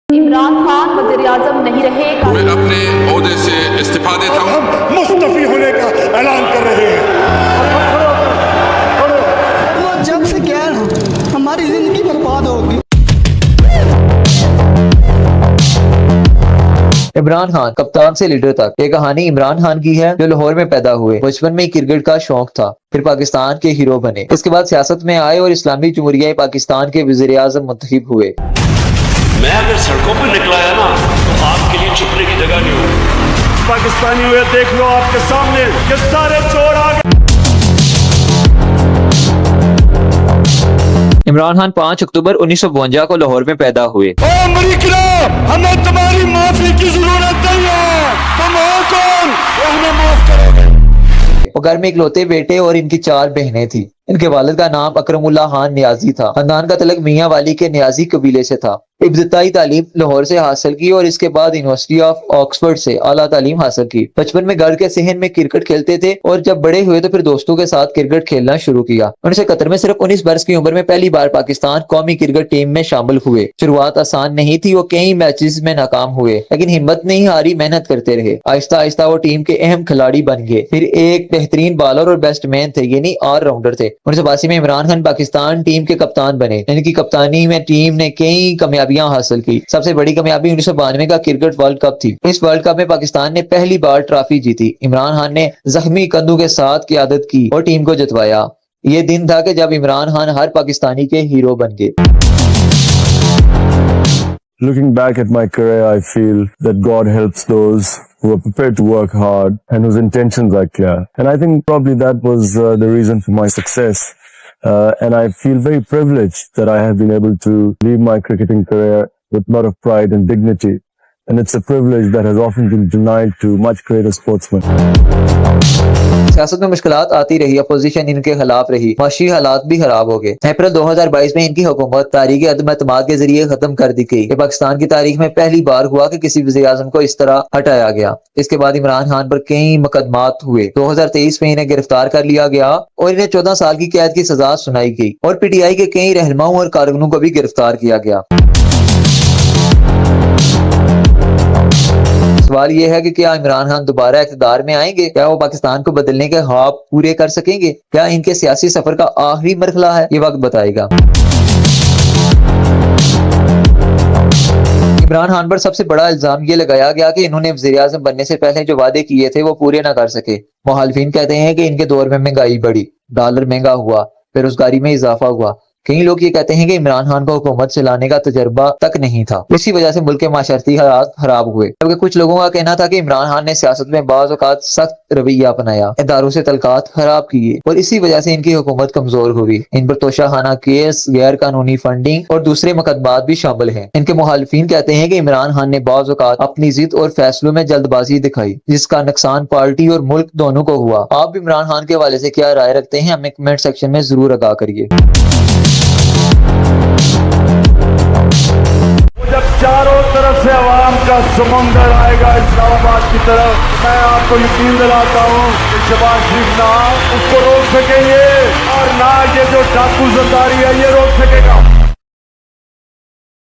इमरान खान वज़ीर आज़म नहीं रहेगा। मैं अपने ओहदे से इस्तीफा देता हूँ। हम मुस्तफी होने का ऐलान कर रहे हैं। वो जब से गया ना हमारी जिंदगी बर्बाद होगी। इमरान खान कप्तान से लीडर तक, ये कहानी इमरान खान की है जो लाहौर में पैदा हुए। बचपन में क्रिकेट का शौक था, फिर पाकिस्तान के हीरो बने। इसके बाद सियासत में आए और इस्लामी जमहूरिया पाकिस्तान के वज़ीर आज़म मुंतखब हुए। मैं अगर सड़कों पर निकलाया ना तो आपके लिए छुपने की जगह नहीं होगी। पाकिस्तानी हुए देख लो आपके सामने कि सारे चोर आ गए। इमरान खान 5 अक्टूबर 1952 को लाहौर में पैदा हुए। ओ अमरीका, हमें तुम्हारी माफी की जरूरत नहीं है। तुम हो कौन? वो हमें माफ करोगे। वो घर में इकलौते बेटे और इनकी 4 बहनें थी। इनके वालिद का नाम अकरमुल्लाह खान नियाजी था। खानदान का तलक मियाँ वाली के नियाजी कबीले से था। इब्तदाई तालीम लाहौर से हासिल की और इसके बाद यूनिवर्सिटी ऑफ ऑक्सफोर्ड से आला तालीम हासिल की। बचपन में घर के सहन में क्रिकेट खेलते थे और जब बड़े हुए तो फिर दोस्तों के साथ क्रिकेट खेलना शुरू किया। उनसे कतर में सिर्फ 19 बरस की उम्र में पहली बार पाकिस्तान कौमी क्रिकेट टीम में शामिल हुए। शुरुआत आसान नहीं थी, वो कई मैचेस में नाकाम हुए, लेकिन हिम्मत नहीं हारी, मेहनत करते रहे। आहिस्ता आहिस्ता वो टीम के अहम खिलाड़ी बन गए। फिर एक बेहतरीन बॉलर और बेस्टमैन थे, यानी ऑलराउंडर थे। 1982 में इमरान खान पाकिस्तान टीम के कप्तान बने। इनकी कप्तानी में टीम ने कई कामयाबियां हासिल की। सबसे बड़ी कामयाबी 1992 का क्रिकेट वर्ल्ड कप थी। इस वर्ल्ड कप में पाकिस्तान ने पहली बार ट्रॉफी जीती। इमरान खान ने जख्मी कंधों के साथ क़यादत की और टीम को जितवाया। ये दिन था कि जब इमरान खान हर पाकिस्तानी के हीरो बन गए। Looking back at my career, I feel that God helps those who are prepared to work hard and whose intentions are clear. And I think probably that was the reason for my success. And I feel very privileged that I have been able to leave my cricketing career with a lot of pride and dignity. And it's a privilege that has often been denied to much greater sportsmen. सियासत में मुश्किलात आती रही, opposition इनके खिलाफ रही, माशी हालात भी खराब हो गए। अप्रैल 2022 में इनकी हुकूमत तारीख अदम एतमाद के जरिए खत्म कर दी गई। पाकिस्तान की तारीख में पहली बार हुआ कि किसी वज़ीर आज़म को इस तरह हटाया गया। इसके बाद इमरान खान पर कई मुकदमात हुए। 2023 में इन्हें गिरफ्तार कर लिया गया और इन्हें 14 साल की कैद की सजा सुनाई गई और PTI के कई रहनुमाओं और कारकुनों को भी गिरफ्तार किया गया। सवाल ये है कि क्या इमरान खान दोबारा इक़्तिदार में आएंगे? क्या वो पाकिस्तान को बदलने के ख्वाब पूरे कर सकेंगे? क्या इनके सियासी सफर का आखिरी मरहला है? ये वक्त बताएगा। इमरान खान पर सबसे बड़ा इल्जाम ये लगाया गया कि इन्होंने वज़ीर आज़म बनने से पहले जो वादे किए थे वो पूरे ना कर सके। मुखालिफिन कहते हैं कि इनके दौर में महंगाई बढ़ी, डॉलर महंगा हुआ, बेरोजगारी में इजाफा हुआ। कई लोग ये कहते हैं कि इमरान खान को हुकूमत चलाने का तजर्बा तक नहीं था, इसी वजह से मुल्क के माशरती हालात खराब हुए। जबकि कुछ लोगों का कहना था कि इमरान खान ने सियासत में बाज़ औक़ात सख्त रवैया अपनाया, इदारों से तल्कात खराब किए और इसी वजह से इनकी हुकूमत कमजोर हुई। इन पर तोशाखाना केस, गैर कानूनी फंडिंग और दूसरे मुकदमात भी शामिल हैं। इनके मुखालिफिन कहते हैं कि इमरान खान ने बाज़ औक़ात अपनी जिद और फैसलों में जल्दबाजी दिखाई, जिसका नुकसान पार्टी और मुल्क दोनों को हुआ। आप भी इमरान खान के हवाले से क्या राय रखते हैं? हमें कमेंट सेक्शन में जरूर आगाह करिए। जब चारों तरफ से अवाम का समुंदर आएगा इस्लामाबाद की तरफ, मैं आपको यकीन दिलाता हूँ कि शहबाज शरीफ ना उसको रोक सकेंगे और ना ये जो डाकू ज़रदारी है ये रोक सकेगा।